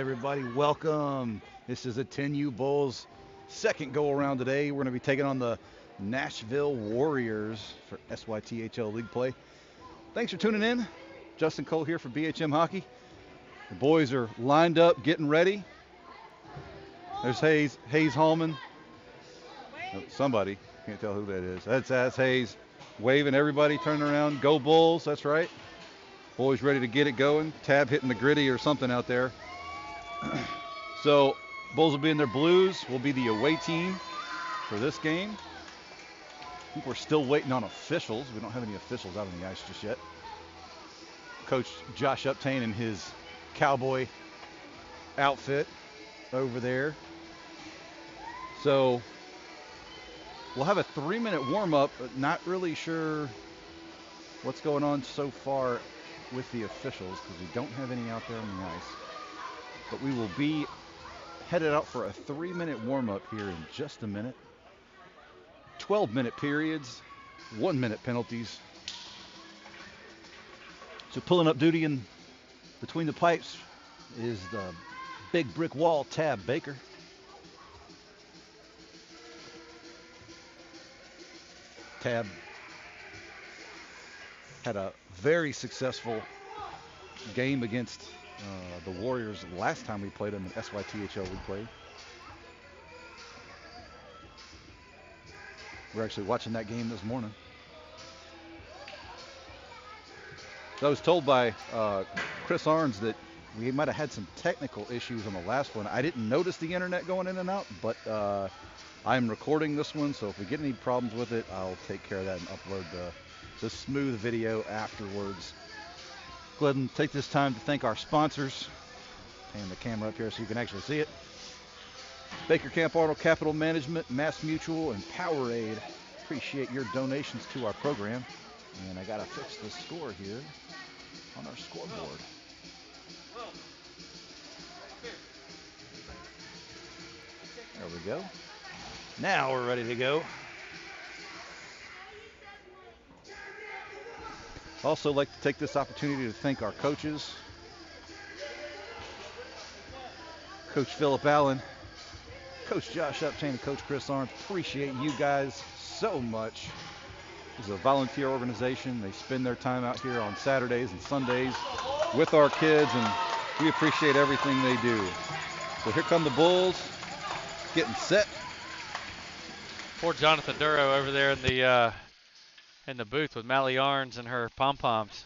everybody. Welcome. This is a 10U Bulls second go around today. We're going to be taking on the Nashville Warriors for SYTHL League play. Thanks for tuning in. Justin Cole here for BHM Hockey. The boys are lined up, getting ready. There's Hayes Hallman. Oh, somebody, can't tell who that is. That's Hayes waving everybody, turning around. Go Bulls, that's right. Boys ready to get it going. Tab hitting the gritty or something out there. So Bulls will be in their blues. We'll be the away team for this game. I think we're still waiting on officials. We don't have any officials out on the ice just yet. Coach Josh Uptain in his cowboy outfit over there. So we'll have a 3-minute warm-up, but not really sure what's going on so far with the officials because we don't have any out there on the ice. But we will be headed out for a 3-minute warm-up here in just a minute. 12-minute periods, 1-minute penalties. So pulling up duty in between the pipes is the big brick wall Tab Baker. Tab had a very successful game against the Warriors last time we played them in SYTHL League play. We're actually watching that game this morning. So I was told by Chris Arns that we might have had some technical issues on the last one. I didn't notice the internet going in and out, but I'm recording this one, so if we get any problems with it, I'll take care of that and upload the smooth video afterwards. Go ahead and take this time to thank our sponsors. And the camera up here so you can actually see it. Baker Camp Auto Capital Management, Mass Mutual, and Powerade. Appreciate your donations to our program. And I got to fix the score here on our scoreboard. There we go. Now we're ready to go. Also like to take this opportunity to thank our coaches. Coach Phillip Allen, Coach Josh Uptain, and Coach Chris Arns. Appreciate you guys so much. This is a volunteer organization. They spend their time out here on Saturdays and Sundays with our kids, and we appreciate everything they do. So here come the Bulls, getting set. Poor Jonathan Duro over there in the booth with Mally Arns and her pom-poms.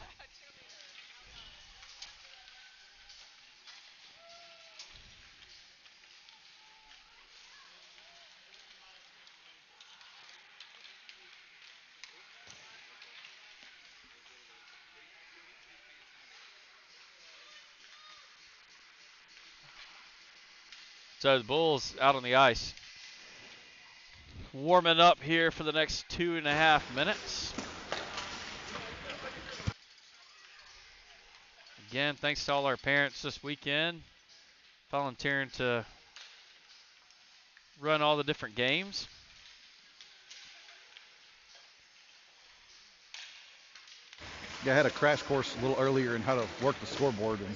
So the Bulls out on the ice. Warming up here for the next 2.5 minutes. Again, thanks to all our parents this weekend volunteering to run all the different games. Yeah, I had a crash course a little earlier in how to work the scoreboard, and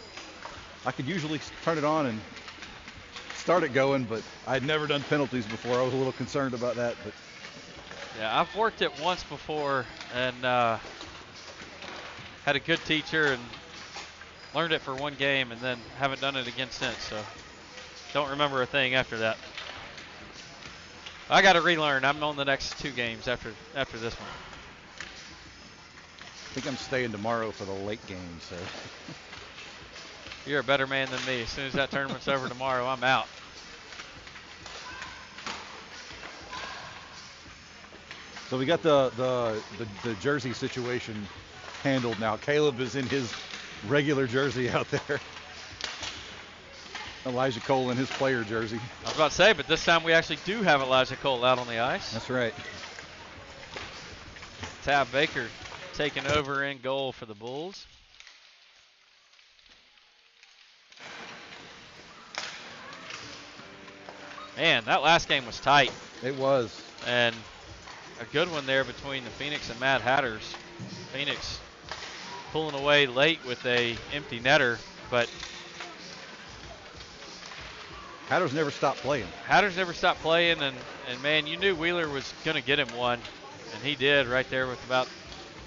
I could usually turn it on and start it going, but I'd never done penalties before. I was a little concerned about that. But yeah, I've worked it once before and had a good teacher and learned it for one game and then haven't done it again since, so don't remember a thing after that. I got to relearn. I'm on the next 2 games after this one. I think I'm staying tomorrow for the late game, so. You're a better man than me. As soon as that tournament's over tomorrow, I'm out. So we got the jersey situation handled now. Caleb is in his regular jersey out there. Elijah Cole in his player jersey. I was about to say, but this time we actually do have Elijah Cole out on the ice. That's right. Tab Baker taking over in goal for the Bulls. Man, that last game was tight. It was. And a good one there between the Phoenix and Mad Hatters. Phoenix pulling away late with a empty netter, but Hatters never stopped playing. Hatters never stopped playing, and man, you knew Wheeler was going to get him one, and he did right there with about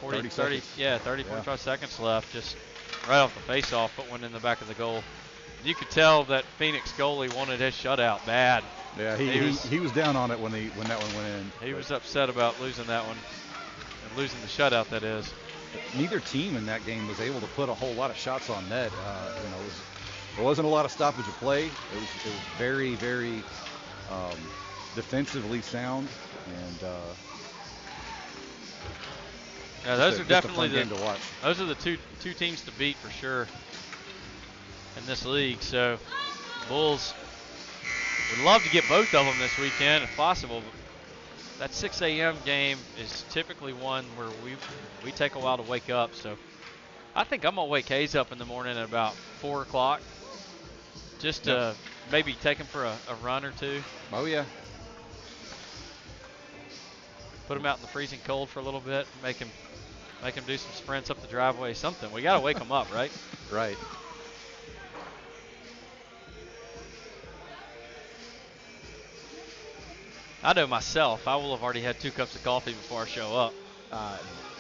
30, 45 seconds left, just right off the face-off, put one in the back of the goal. You could tell that Phoenix goalie wanted his shutout bad. Yeah, he was down on it when that one went in. He was upset about losing that one, and losing the shutout, that is. Neither team in that game was able to put a whole lot of shots on net. There wasn't a lot of stoppage of play. It was very, very defensively sound, and yeah, those are definitely game to watch. Those are the two teams to beat for sure in this league. So Bulls would love to get both of them this weekend if possible. But that 6 a.m. game is typically one where we take a while to wake up. So I think I'm gonna wake Hayes up in the morning at about 4 o'clock, just to maybe take him for a run or two. Oh yeah. Put him out in the freezing cold for a little bit. Make him do some sprints up the driveway. Something. We gotta wake him up, right? Right. I know myself. I will have already had 2 cups of coffee before I show up.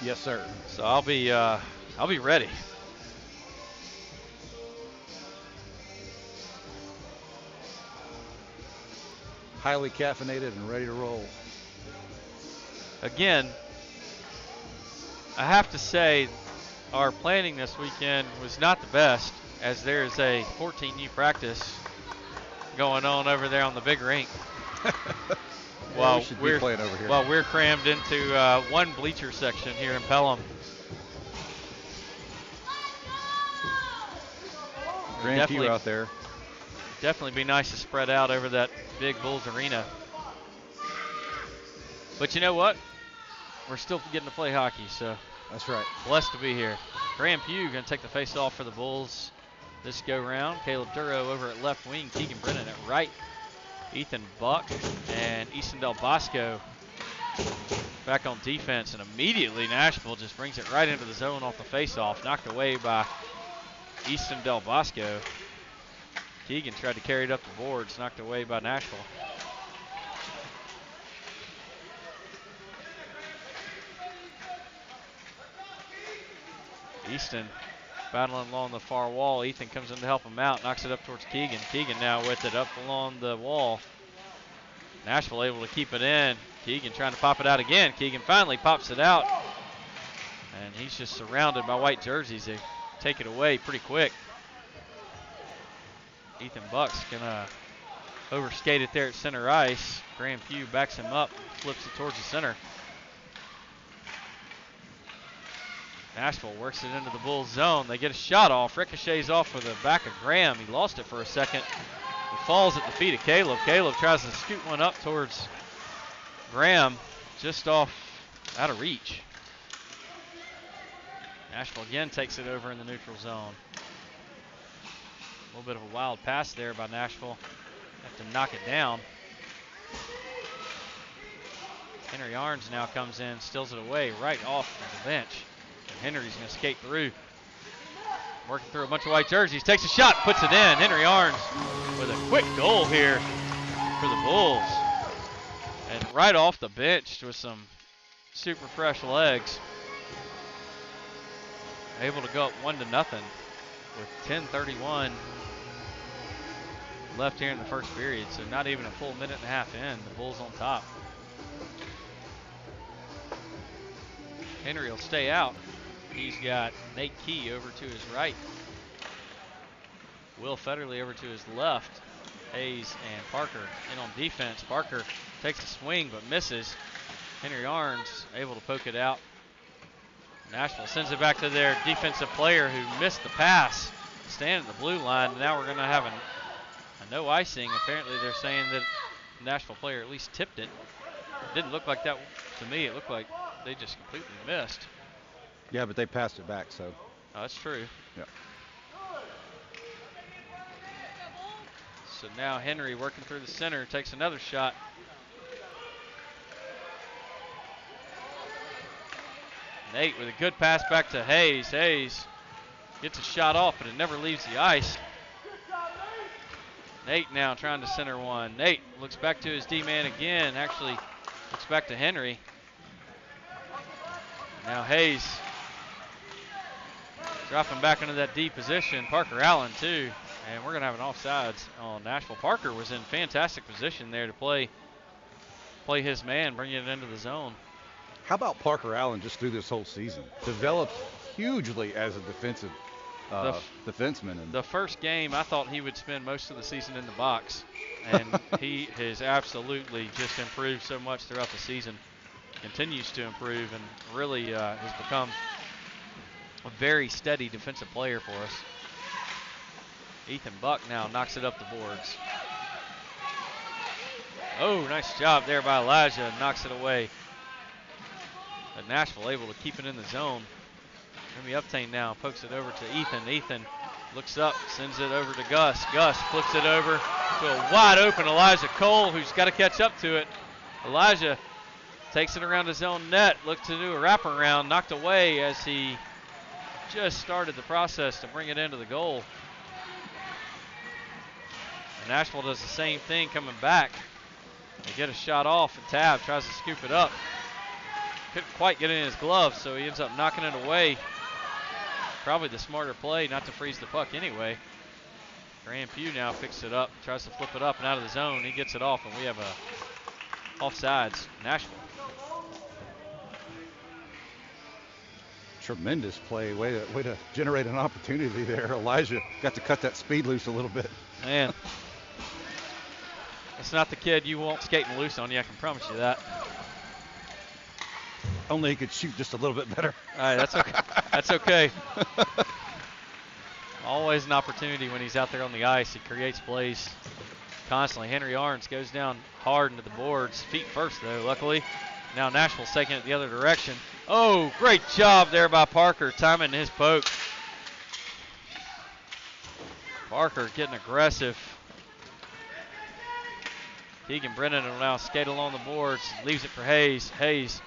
Yes, sir. So I'll be ready. Highly caffeinated and ready to roll. Again, I have to say our planning this weekend was not the best, as there is a 14U practice going on over there on the big rink. While we're playing over here. While we're crammed into one bleacher section here in Pelham. Grandview out there. Definitely be nice to spread out over that big Bulls arena. But you know what? We're still getting to play hockey, so that's right. Blessed to be here. Graham Pugh going to take the face off for the Bulls this go round. Caleb Duro over at left wing. Keegan Brennan at right. Ethan Buck and Easton Del Bosco back on defense, and immediately Nashville just brings it right into the zone off the face-off, knocked away by Easton Del Bosco. Keegan tried to carry it up the boards, knocked away by Nashville. Easton battling along the far wall. Ethan comes in to help him out, knocks it up towards Keegan. Keegan now with it up along the wall. Nashville able to keep it in. Keegan trying to pop it out again. Keegan finally pops it out. And he's just surrounded by white jerseys. They take it away pretty quick. Ethan Buck's gonna overskate it there at center ice. Graham Pugh backs him up, flips it towards the center. Nashville works it into the Bulls zone. They get a shot off. Ricochets off with the back of Graham. He lost it for a second. It falls at the feet of Caleb. Caleb tries to scoot one up towards Graham, just off out of reach. Nashville again takes it over in the neutral zone. A little bit of a wild pass there by Nashville. Have to knock it down. Henry Arns now comes in, steals it away right off the bench. Henry's going to skate through. Working through a bunch of white jerseys. Takes a shot, puts it in. Henry Arns with a quick goal here for the Bulls. And right off the bench with some super fresh legs. Able to go up 1-0 with 10:31 left here in the first period. So not even a full minute and a half in. The Bulls on top. Henry will stay out. He's got Nate Key over to his right. Will Federley over to his left. Hayes and Parker in on defense. Parker takes a swing but misses. Henry Arns able to poke it out. Nashville sends it back to their defensive player who missed the pass. Standing at the blue line. Now we're going to have a no icing. Apparently they're saying that the Nashville player at least tipped it. It didn't look like that to me. It looked like they just completely missed. Yeah, but they passed it back, so. Oh, that's true. Yeah. So now Henry working through the center takes another shot. Nate with a good pass back to Hayes. Hayes gets a shot off, but it never leaves the ice. Nate now trying to center one. Nate looks back to his D-man again. Actually looks back to Henry. Now Hayes dropping back into that D position. Parker Allen too. And we're going to have an offsides on Nashville. Parker was in fantastic position there to play his man, bring it into the zone. How about Parker Allen just through this whole season? Developed hugely as a defensive defenseman. And the first game, I thought he would spend most of the season in the box. And he has absolutely just improved so much throughout the season. Continues to improve and really has become a very steady defensive player for us. Ethan Buck now knocks it up the boards. Oh, nice job there by Elijah. Knocks it away. But Nashville able to keep it in the zone. Remy Uptain now pokes it over to Ethan. Ethan looks up, sends it over to Gus. Gus flips it over to a wide open Elijah Cole, who's got to catch up to it. Elijah takes it around his own net, looks to do a wraparound, knocked away as he just started the process to bring it into the goal. And Nashville does the same thing coming back. They get a shot off, and Tab tries to scoop it up. Couldn't quite get it in his glove, so he ends up knocking it away. Probably the smarter play not to freeze the puck anyway. Graham Pugh now picks it up, tries to flip it up and out of the zone. He gets it off, and we have a offsides, Nashville. Tremendous play. Way to generate an opportunity there. Elijah got to cut that speed loose a little bit. Man, it's not the kid you want skating loose on you, I can promise you that. Only he could shoot just a little bit better. All right, that's okay. That's okay. Always an opportunity when he's out there on the ice. He creates plays constantly. Henry Arns goes down hard into the boards. Feet first, though, luckily. Now Nashville's taking it the other direction. Oh, great job there by Parker, timing his poke. Parker getting aggressive. Keegan Brennan will now skate along the boards. Leaves it for Hayes. Hayes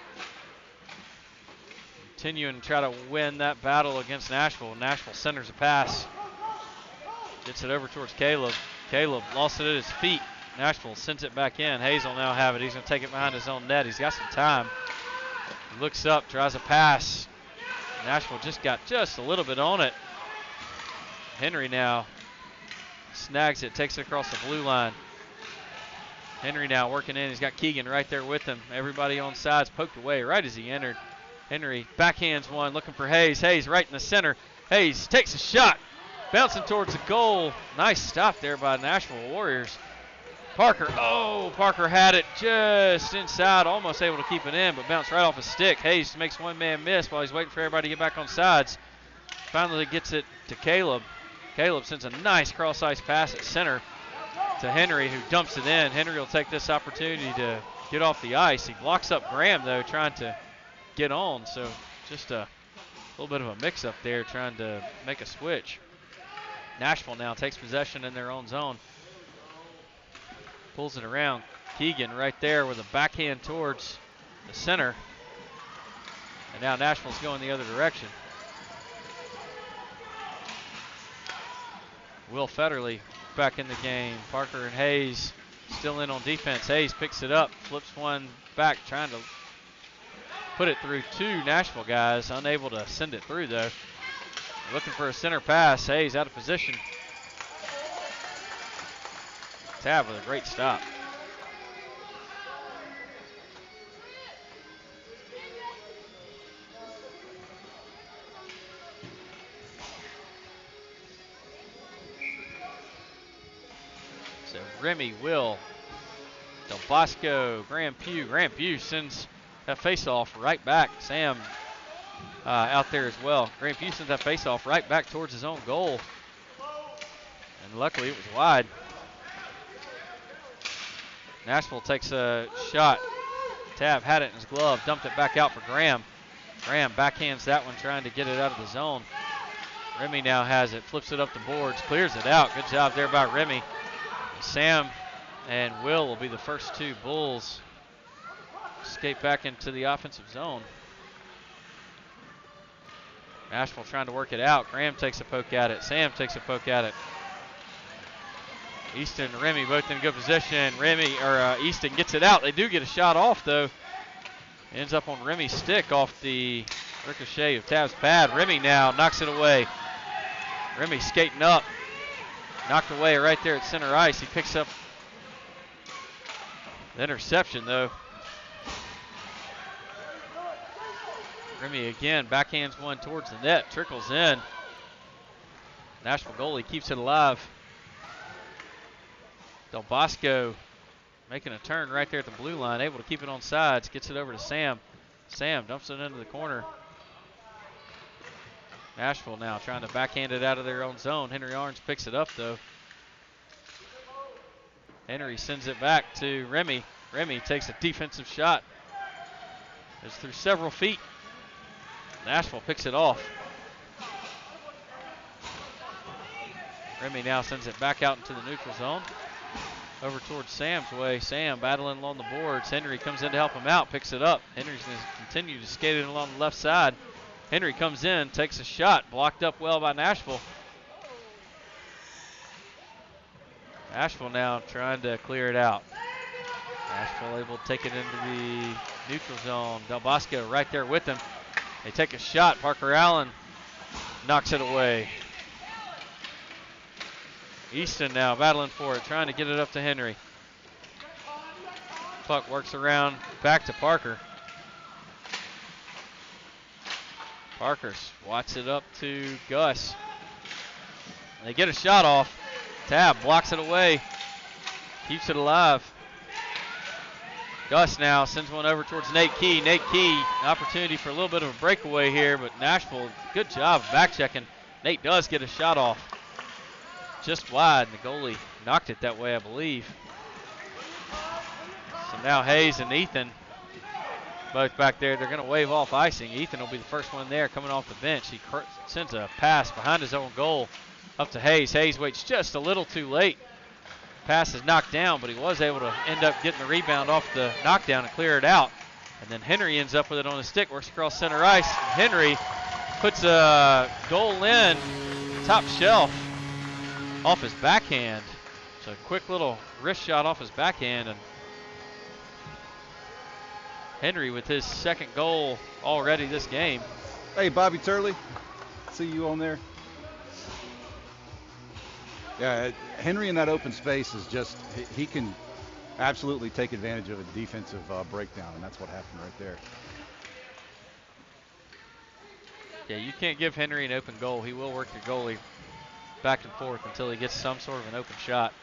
continuing to try to win that battle against Nashville. Nashville centers a pass. Gets it over towards Caleb. Caleb lost it at his feet. Nashville sends it back in. Hayes will now have it. He's going to take it behind his own net. He's got some time. He looks up, tries a pass. Nashville just got just a little bit on it. Henry now snags it, takes it across the blue line. Henry now working in. He's got Keegan right there with him. Everybody on sides poked away right as he entered. Henry backhands one, looking for Hayes. Hayes right in the center. Hayes takes a shot, bouncing towards the goal. Nice stop there by Nashville Warriors. Parker, Parker had it just inside, almost able to keep it in, but bounced right off his stick. Hayes makes one man miss while he's waiting for everybody to get back on sides. Finally gets it to Caleb. Caleb sends a nice cross-ice pass at center to Henry, who dumps it in. Henry will take this opportunity to get off the ice. He blocks up Graham, though, trying to get on, so just a little bit of a mix-up there, trying to make a switch. Nashville now takes possession in their own zone. Pulls it around. Keegan right there with a backhand towards the center. And now Nashville's going the other direction. Will Federley back in the game. Parker and Hayes still in on defense. Hayes picks it up, flips one back, trying to put it through two Nashville guys. Unable to send it through, though. Looking for a center pass. Hayes out of position. Tab with a great stop. So Remy, Will, Del Bosco, Graham Pugh. Graham Pugh sends that face-off right back. Sam out there as well. Graham Pugh sends that face-off right back towards his own goal. And luckily it was wide. Nashville takes a shot. Tab had it in his glove, dumped it back out for Graham. Graham backhands that one, trying to get it out of the zone. Remy now has it, flips it up the boards, clears it out. Good job there by Remy. Sam and Will be the first two Bulls escape back into the offensive zone. Nashville trying to work it out. Graham takes a poke at it. Sam takes a poke at it. Easton and Remy both in good position. Easton gets it out. They do get a shot off, though. Ends up on Remy's stick off the ricochet of Tab's pad. Remy now knocks it away. Remy skating up. Knocked away right there at center ice. He picks up the interception, though. Remy again backhands one towards the net. Trickles in. Nashville goalie keeps it alive. Del Bosco making a turn right there at the blue line, able to keep it on sides, gets it over to Sam. Sam dumps it into the corner. Nashville now trying to backhand it out of their own zone. Henry Orange picks it up, though. Henry sends it back to Remy. Remy takes a defensive shot. It's through several feet. Nashville picks it off. Remy now sends it back out into the neutral zone. Over towards Sam's way. Sam battling along the boards. Henry comes in to help him out, picks it up. Henry's going to continue to skate it along the left side. Henry comes in, takes a shot, blocked up well by Nashville. Nashville now trying to clear it out. Nashville able to take it into the neutral zone. Del Bosco right there with them. They take a shot. Parker Allen knocks it away. Easton now battling for it, trying to get it up to Henry. Puck works around back to Parker. Parker swats it up to Gus. They get a shot off. Tab blocks it away, keeps it alive. Gus now sends one over towards Nate Key. Nate Key, an opportunity for a little bit of a breakaway here, but Nashville, good job back checking. Nate does get a shot off. Just wide, and the goalie knocked it that way, I believe. So now Hayes and Ethan both back there. They're going to wave off icing. Ethan will be the first one there coming off the bench. He sends a pass behind his own goal up to Hayes. Hayes waits just a little too late. Pass is knocked down, but he was able to end up getting the rebound off the knockdown and clear it out. And then Henry ends up with it on his stick, works across center ice. Henry puts a goal in, top shelf, off his backhand. So a quick little wrist shot off his backhand, and Henry with his second goal already this game. Hey, Bobby Turley, see you on there. Yeah, Henry in that open space is just, he can absolutely take advantage of a defensive breakdown, and that's what happened right there. Yeah, you can't give Henry an open goal. He will work your goalie back and forth until he gets some sort of an open shot.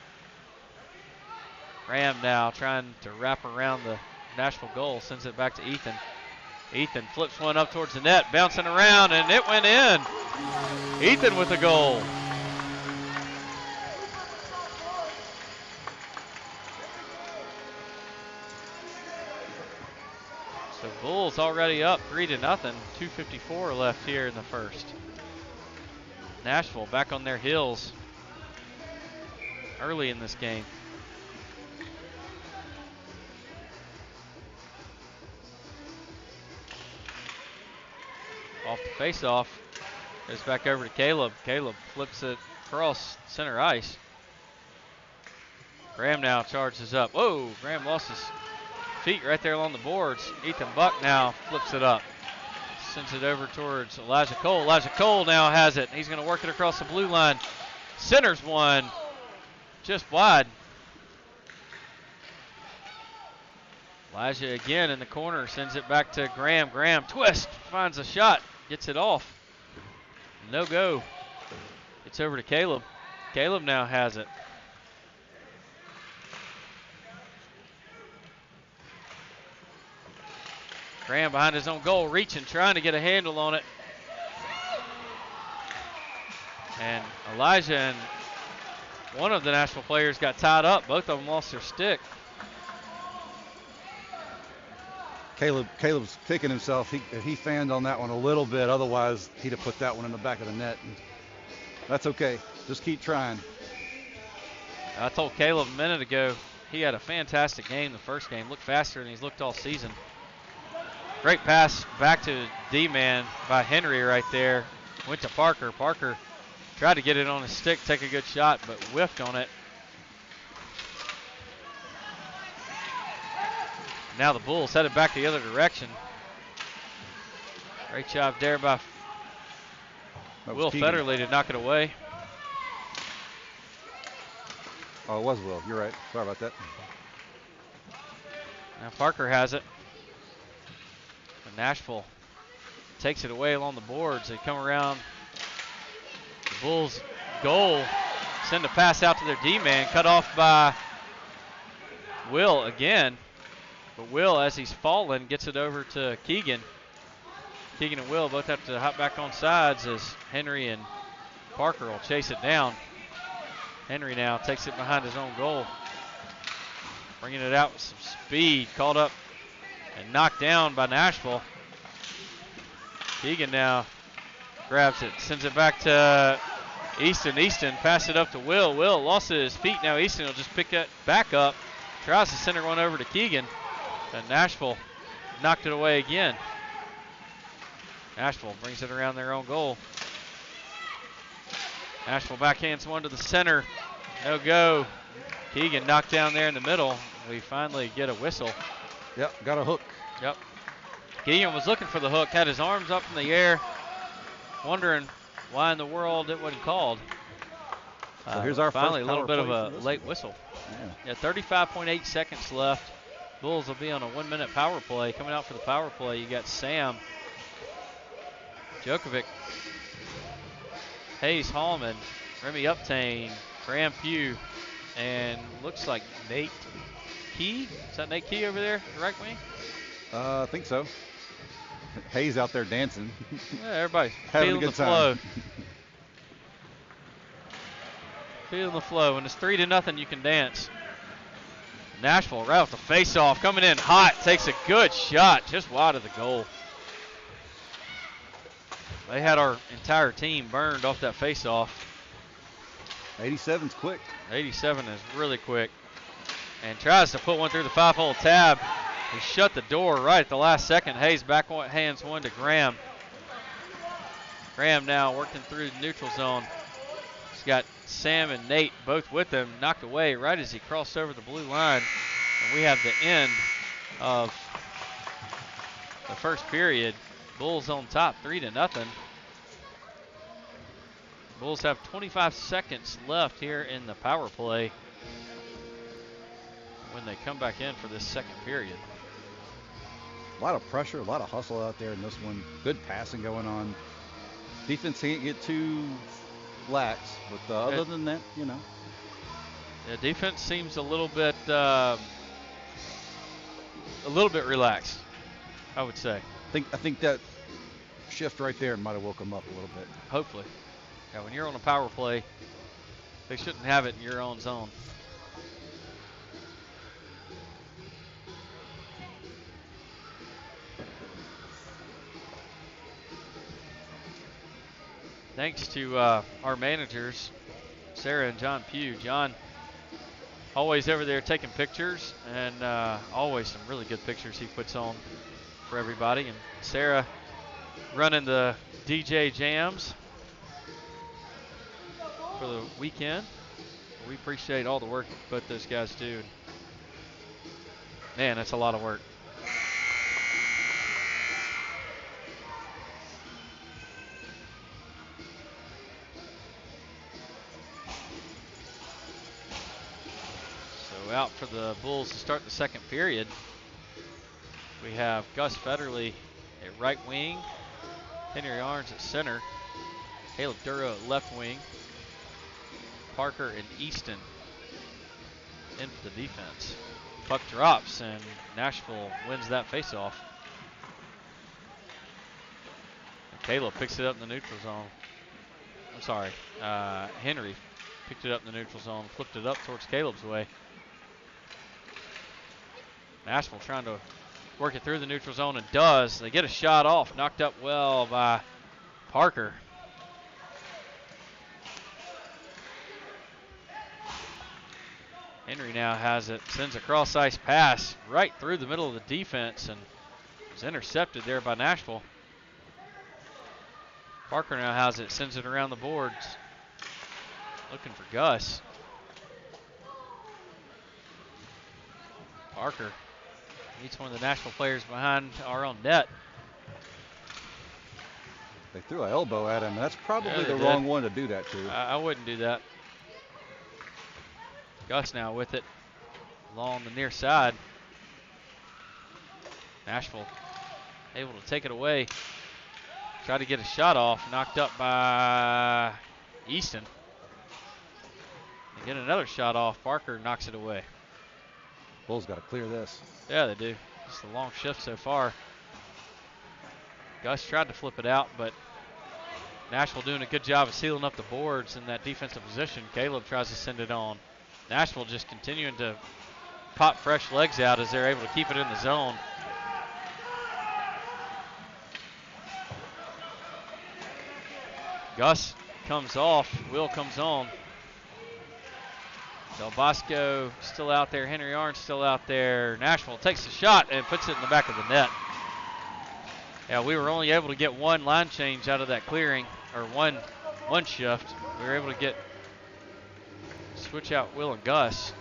Graham now trying to wrap around the Nashville goal, sends it back to Ethan. Ethan flips one up towards the net, bouncing around, and it went in. Ethan with a goal. So Bulls already up 3-0, 2:54 left here in the first. Nashville back on their heels early in this game. Off the face-off, goes back over to Caleb. Caleb flips it across center ice. Graham now charges up. Whoa, Graham lost his feet right there along the boards. Ethan Buck now flips it up. Sends it over towards Elijah Cole. Elijah Cole now has it. He's going to work it across the blue line. Centers one, just wide. Elijah again in the corner, sends it back to Graham. Graham twist, finds a shot, gets it off. No go. It's over to Caleb. Caleb now has it. Graham behind his own goal, reaching, trying to get a handle on it. And Elijah and one of the Nashville players got tied up. Both of them lost their stick. Caleb's kicking himself. He fanned on that one a little bit. Otherwise, he'd have put that one in the back of the net. And that's okay. Just keep trying. I told Caleb a minute ago he had a fantastic game the first game. Looked faster than he's looked all season. Great pass back to D-man by Henry right there. Went to Parker. Parker tried to get it on his stick, take a good shot, but whiffed on it. Now the Bulls headed back the other direction. Great job there by Will Federley to knock it away. Oh, it was Will. You're right. Sorry about that. Now Parker has it. And Nashville takes it away along the boards. They come around the Bulls' goal. Send a pass out to their D-man. Cut off by Will again. But Will, as he's fallen, gets it over to Keegan. Keegan and Will both have to hop back on sides as Henry and Parker will chase it down. Henry now takes it behind his own goal. Bringing it out with some speed. Called up and knocked down by Nashville. Keegan now grabs it. Sends it back to Easton. Easton passes it up to Will. Will lost his feet. Now Easton will just pick it back up. Tries to send one over to Keegan. And Nashville knocked it away again. Nashville brings it around their own goal. Nashville backhands one to the center. No go. Keegan knocked down there in the middle. We finally get a whistle. Yep, got a hook. Yep. Keegan was looking for the hook, had his arms up in the air, wondering why in the world it wasn't called. So here's our finally first a little bit of a late game. whistle. Yeah. 35.8 seconds left. Bulls will be on a 1-minute power play. Coming out for the power play, you got Sam Djokovic, Hayes Hallman, Remy Uptain, Graham Pugh, and looks like Nate Key. Is that Nate Key over there, the right wing? I think so. Hayes out there dancing. Yeah, everybody's having feeling a good the flow. time. Feeling the flow. When it's 3-0, you can dance. Nashville right off the face-off, coming in hot, takes a good shot just wide of the goal. They had our entire team burned off that face-off. 87's quick. 87 is really quick. And tries to put one through the 5-hole tab. He shut the door right at the last second. Hayes backhands one to Graham. Graham now working through the neutral zone. He's got Sam and Nate both with him. Knocked away right as he crossed over the blue line. And we have the end of the first period. Bulls on top, 3-0. Bulls have 25 seconds left here in the power play when they come back in for this second period. A lot of pressure, a lot of hustle out there in this one. Good passing going on. Defense can't get too lax, but other than that, you know. The defense seems a little bit relaxed, I would say. I think that shift right there might have woke them up a little bit. Hopefully. Yeah, when you're on a power play, they shouldn't have it in your own zone. Thanks to our managers, Sarah and John Pugh. John always over there taking pictures, and always some really good pictures he puts on for everybody. And Sarah running the DJ jams for the weekend. We appreciate all the work both those guys do. Man, that's a lot of work. So out for the Bulls to start the second period. We have Gus Federley at right wing, Henry Arns at center, Caleb Duro at left wing, Parker and Easton in for the defense. Puck drops and Nashville wins that faceoff. And Caleb picks it up in the neutral zone. I'm sorry, Henry picked it up in the neutral zone, flipped it up towards Caleb's way. Nashville trying to work it through the neutral zone and does. They get a shot off, knocked up well by Parker. Henry now has it, sends a cross-ice pass right through the middle of the defense and is intercepted there by Nashville. Parker now has it, sends it around the boards, looking for Gus. Parker Each one of the Nashville players behind our own net. They threw an elbow at him, and that's probably the did. wrong one to do that to. I wouldn't do that. Gus now with it along the near side. Nashville able to take it away. Try to get a shot off, knocked up by Easton. They get another shot off. Parker knocks it away. Bulls got to clear this. Yeah, they do. It's a long shift so far. Gus tried to flip it out, but Nashville doing a good job of sealing up the boards in that defensive position. Caleb tries to send it on. Nashville just continuing to pop fresh legs out as they're able to keep it in the zone. Gus comes off, Will comes on. Del Bosco still out there, Henry Arns still out there. Nashville takes the shot and puts it in the back of the net. Yeah, we were only able to get one line change out of that clearing, or one shift. We were able to switch out Will and Gus,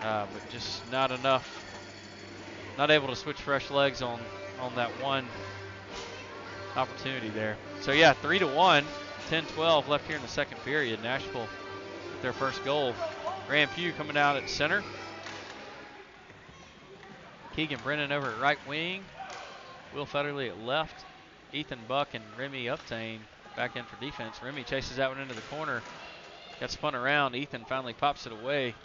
but just not enough. Not able to switch fresh legs on that one opportunity there. So yeah, 3-1. 10-12 left here in the second period. Nashville with their first goal. Graham Pugh coming out at center. Keegan Brennan over at right wing. Will Federley at left. Ethan Buck and Remy Uptain back in for defense. Remy chases that one into the corner. Got spun around. Ethan finally pops it away.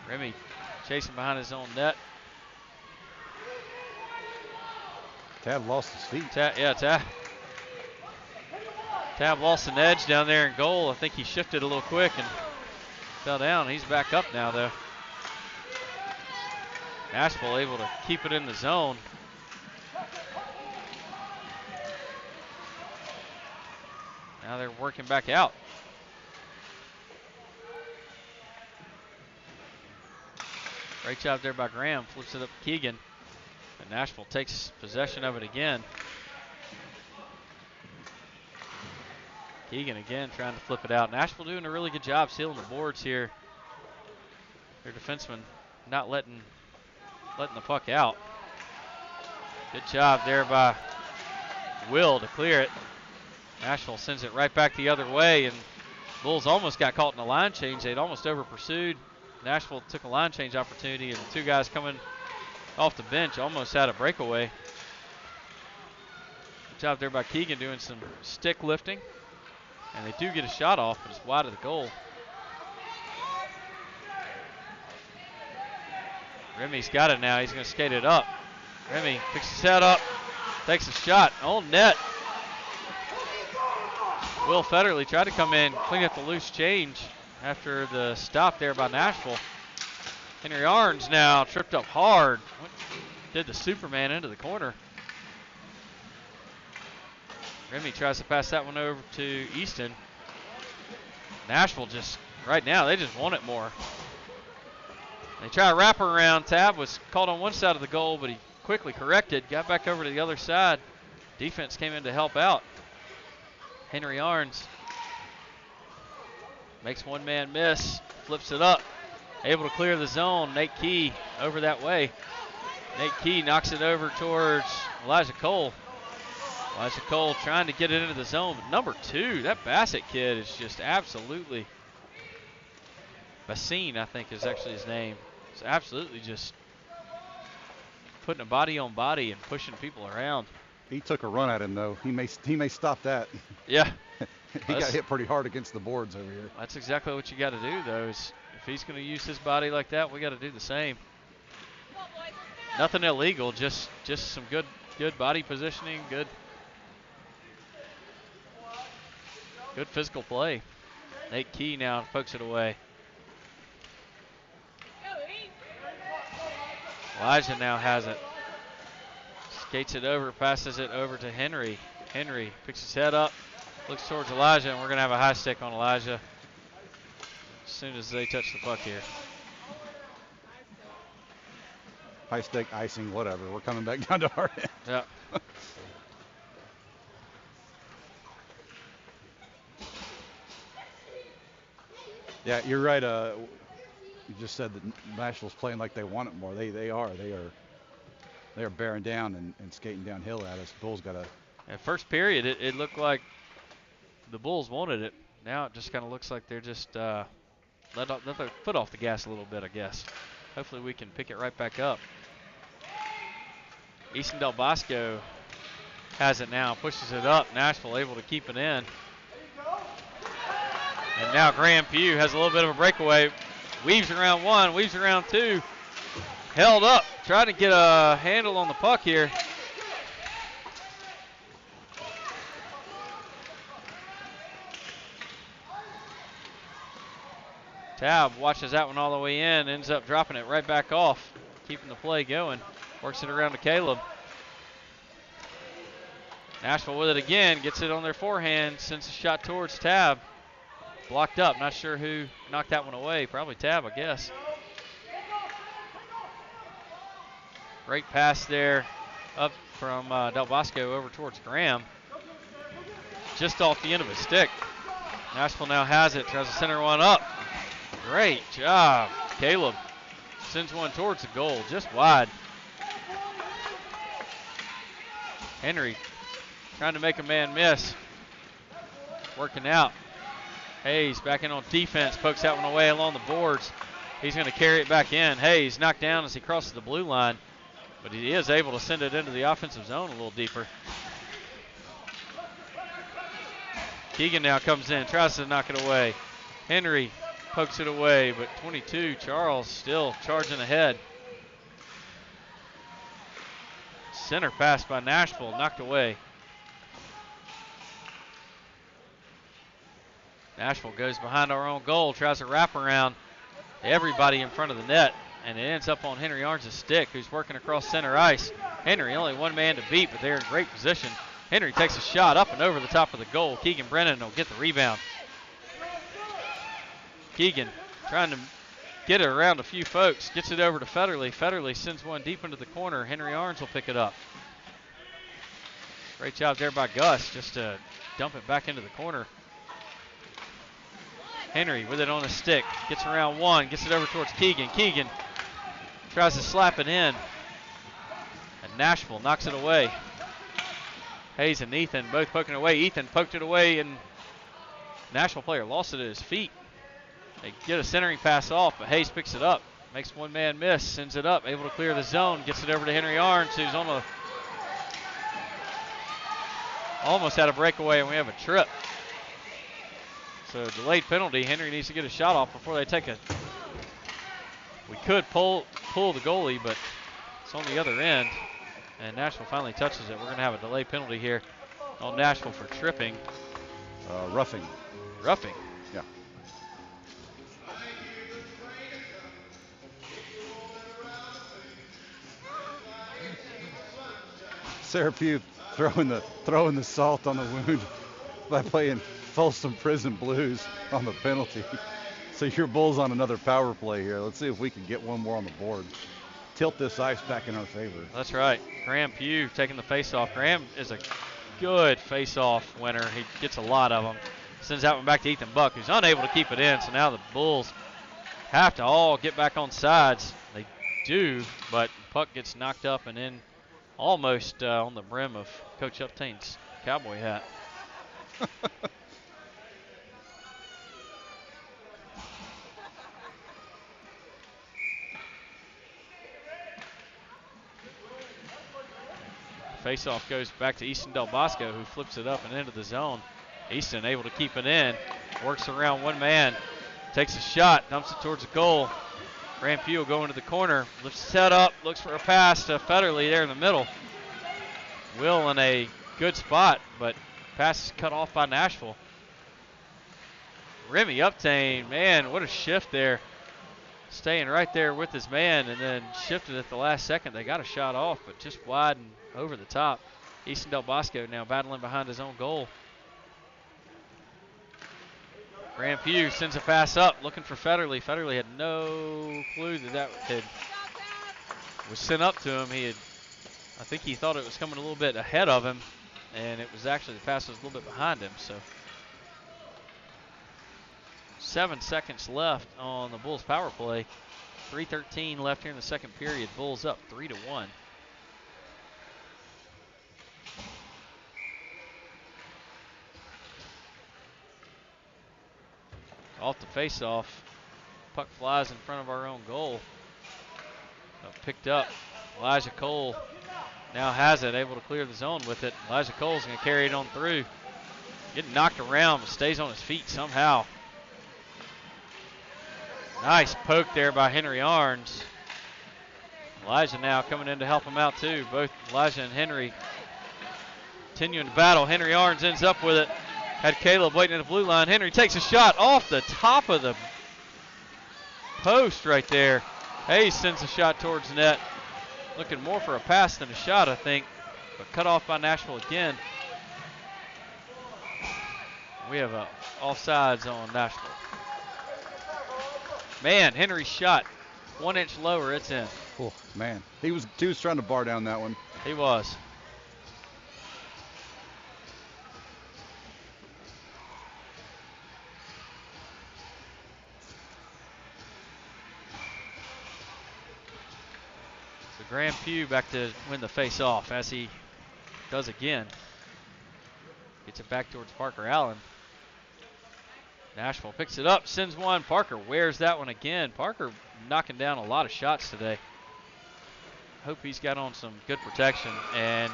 Remy chasing behind his own net. Tab lost his feet. Tab lost an edge down there in goal. I think he shifted a little quick and fell down. He's back up now, though. Nashville able to keep it in the zone. Now they're working back out. Great job there by Graham. Flips it up to Keegan. And Nashville takes possession of it again. Keegan again trying to flip it out. Nashville doing a really good job sealing the boards here. Their defenseman not letting the puck out. Good job there by Will to clear it. Nashville sends it right back the other way, and Bulls almost got caught in a line change. They'd almost over pursued. Nashville took a line change opportunity, and two guys coming off the bench almost had a breakaway. Good job there by Keegan doing some stick lifting. And they do get a shot off, but it's wide of the goal. Remy's got it now. He's going to skate it up. Remy picks his head up, takes a shot. On net. Will Federley tried to come in, clean up the loose change after the stop there by Nashville. Henry Arns now tripped up hard. Did the Superman into the corner. Remy tries to pass that one over to Easton. Nashville just, right now, they just want it more. They try a wraparound. Tab was caught on one side of the goal, but he quickly corrected, got back over to the other side. Defense came in to help out. Henry Arns makes one man miss, flips it up, able to clear the zone. Nate Key over that way. Nate Key knocks it over towards Elijah Cole. Elijah Cole trying to get it into the zone, but number 2, that Bassett kid is just absolutely, Bassine I think is actually his name. It's absolutely just putting a body on body and pushing people around. He took a run at him though. He may stop that. Yeah. He got hit pretty hard against the boards over here. That's exactly what you got to do though. Is if he's going to use his body like that, we got to do the same. Nothing illegal, just some good body positioning, good physical play. Nate Key now pokes it away. Elijah now has it. Skates it over, passes it over to Henry. Henry picks his head up, looks towards Elijah, and we're going to have a high stick on Elijah as soon as they touch the puck here. High stick, icing, whatever. We're coming back down to our end. Yeah. Yeah, you're right. You just said that Nashville's playing like they want it more. They are bearing down and skating downhill at us. Bulls got to. At first period, it looked like the Bulls wanted it. Now it just kind of looks like they're just let their foot off the gas a little bit, I guess. Hopefully we can pick it right back up. Easton Del Bosco has it now, pushes it up. Nashville able to keep it in. And now Graham Pugh has a little bit of a breakaway. Weaves around one, weaves around two. Held up, trying to get a handle on the puck here. Tab watches that one all the way in, ends up dropping it right back off, keeping the play going. Works it around to Caleb. Nashville with it again, gets it on their forehand, sends a shot towards Tab. Blocked up, not sure who knocked that one away, probably Tab, I guess. Great pass there up from Del Bosco over towards Graham. Just off the end of his stick. Nashville now has it, tries to center one up. Great job. Caleb sends one towards the goal, just wide. Henry trying to make a man miss. Working out. Hayes back in on defense, pokes that one away along the boards. He's going to carry it back in. Hayes knocked down as he crosses the blue line, but he is able to send it into the offensive zone a little deeper. Keegan now comes in, tries to knock it away. Henry pokes it away, but 22, Charles, still charging ahead. Center pass by Nashville, knocked away. Nashville goes behind our own goal, tries to wrap around everybody in front of the net, and it ends up on Henry Arns' stick, who's working across center ice. Henry, only one man to beat, but they're in great position. Henry takes a shot up and over the top of the goal. Keegan Brennan will get the rebound. Keegan trying to get it around a few folks, gets it over to Federley. Federley sends one deep into the corner. Henry Arns will pick it up. Great job there by Gus, just to dump it back into the corner. Henry with it on a stick, gets around one, gets it over towards Keegan. Keegan tries to slap it in, and Nashville knocks it away. Hayes and Ethan both poking away. Ethan poked it away, and Nashville player lost it at his feet. They get a centering pass off, but Hayes picks it up, makes one man miss, sends it up, able to clear the zone, gets it over to Henry Arns, who's on a almost had a breakaway, and we have a trip. So delayed penalty. Henry needs to get a shot off before they take it. We could pull the goalie, but it's on the other end. And Nashville finally touches it. We're going to have a delayed penalty here on Nashville for tripping. Roughing. Roughing? Yeah. Sarah Pugh throwing the salt on the wound by playing Folsom Prison Blues on the penalty. So your Bulls on another power play here. Let's see if we can get one more on the board. Tilt this ice back in our favor. That's right. Graham Pugh taking the face-off. Graham is a good face-off winner. He gets a lot of them. Sends that one back to Ethan Buck, who's unable to keep it in. So now the Bulls have to all get back on sides. They do, but puck gets knocked up and in almost on the brim of Coach Uptain's cowboy hat. Face-off goes back to Easton Del Bosco, who flips it up and into the zone. Easton able to keep it in, works around one man, takes a shot, dumps it towards the goal. Graham Pugh will go into the corner, lifts his head up, looks for a pass to Federley there in the middle. Will in a good spot, but pass is cut off by Nashville. Remy Uptain, man, what a shift there. Staying right there with his man and then shifted at the last second. They got a shot off, but just wide and over the top. Easton Del Bosco now battling behind his own goal. Graham Pugh sends a pass up, looking for Federley. Federley had no clue that was sent up to him. I think he thought it was coming a little bit ahead of him, and it was actually the pass was a little bit behind him. So 7 seconds left on the Bulls power play. 3:13 left here in the second period. Bulls up 3-1. Off the face-off. Puck flies in front of our own goal. Picked up. Elijah Cole now has it, able to clear the zone with it. Elijah Cole's going to carry it on through. Getting knocked around, but stays on his feet somehow. Nice poke there by Henry Arns. Elijah now coming in to help him out too. Both Elijah and Henry continuing to battle. Henry Arns ends up with it. Had Caleb waiting at the blue line. Henry takes a shot off the top of the post right there. Hayes sends a shot towards the net. Looking more for a pass than a shot, I think. But cut off by Nashville again. We have a offsides on Nashville. Man, Henry's shot 1 inch lower, it's in. Oh, man. He was trying to bar down that one. He was. So Graham Pugh back to win the face-off, as he does again. Gets it back towards Parker Allen. Nashville picks it up, sends one. Parker wears that one again. Parker knocking down a lot of shots today. Hope he's got on some good protection. And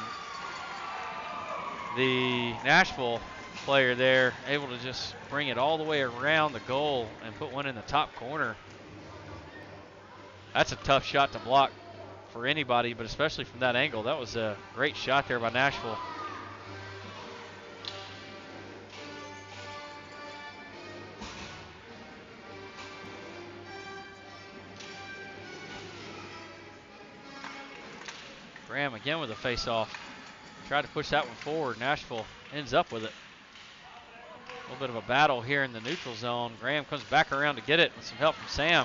the Nashville player there able to just bring it all the way around the goal and put one in the top corner. That's a tough shot to block for anybody, but especially from that angle. That was a great shot there by Nashville. Graham again with a face-off. Tried to push that one forward. Nashville ends up with it. A little bit of a battle here in the neutral zone. Graham comes back around to get it with some help from Sam.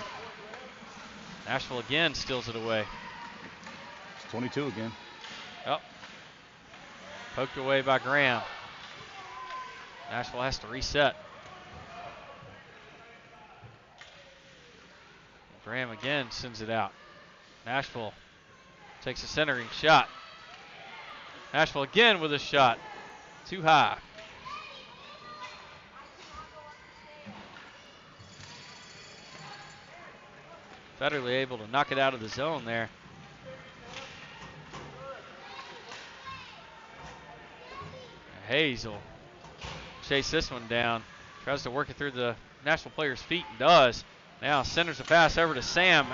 Nashville again steals it away. It's 22 again. Yep. Poked away by Graham. Nashville has to reset. Graham again sends it out. Nashville takes a centering shot. Nashville again with a shot. Too high. Federally able to knock it out of the zone there. Hayes will chase this one down. Tries to work it through the Nashville player's feet and does. Now centers the pass over to Sam.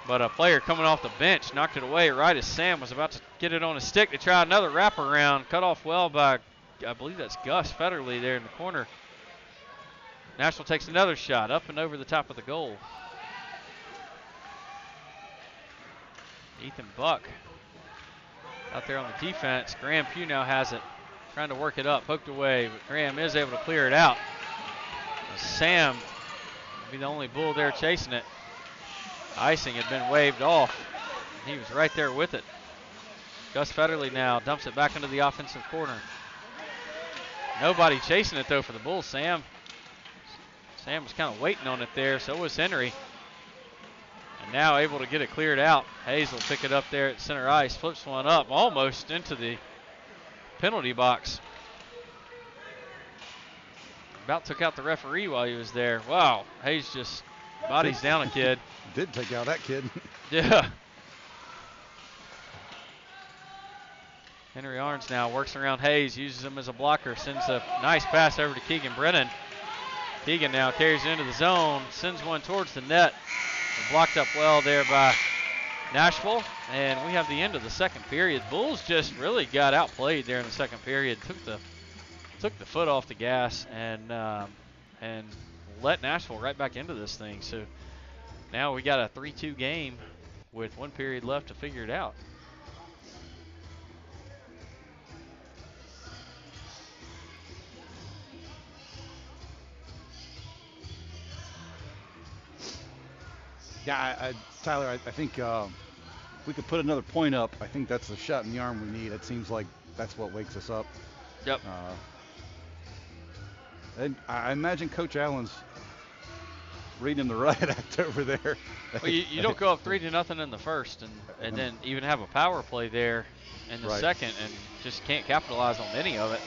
But a player coming off the bench knocked it away right as Sam was about to get it on his stick to try another wraparound. Cut off well by, I believe that's Gus Federley there in the corner. Nashville takes another shot up and over the top of the goal. Ethan Buck out there on the defense. Graham Pugh now has it. Trying to work it up, poked away, but Graham is able to clear it out. Sam will be the only Bull there chasing it. Icing had been waved off. He was right there with it. Gus Federley now dumps it back into the offensive corner. Nobody chasing it though for the Bulls. Sam was kind of waiting on it there. So was Henry. And now able to get it cleared out. Hayes will pick it up there at center ice. Flips one up almost into the penalty box. About took out the referee while he was there. Wow, Hayes just bodies down a kid. Did take out that kid. Yeah. Henry Arns now works around Hayes, uses him as a blocker, sends a nice pass over to Keegan Brennan. Keegan now carries it into the zone, sends one towards the net. Blocked up well there by Nashville, and we have the end of the second period. Bulls just really got outplayed there in the second period. Took the foot off the gas and let Nashville right back into this thing. So now we got a 3-2 game with 1 period left to figure it out. Yeah, Tyler, I think we could put another point up. I think that's the shot in the arm we need. It seems like that's what wakes us up. Yep. And I imagine Coach Allen's reading the riot act over there. Well, you don't go up 3-0 in the first and then even have a power play there in the second and just can't capitalize on any of it.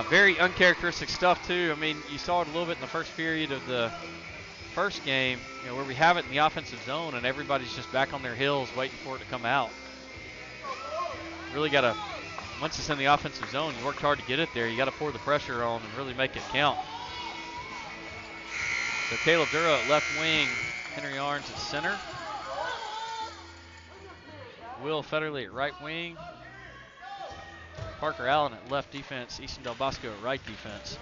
Very uncharacteristic stuff, too. I mean, you saw it a little bit in the first period of the first game, where we have it in the offensive zone and everybody's just back on their heels waiting for it to come out. Really got to, once it's in the offensive zone, you worked hard to get it there. You got to pour the pressure on and really make it count. So Caleb Duro at left wing, Henry Arns at center. Will Federley at right wing. Parker Allen at left defense, Easton Del Bosco at right defense.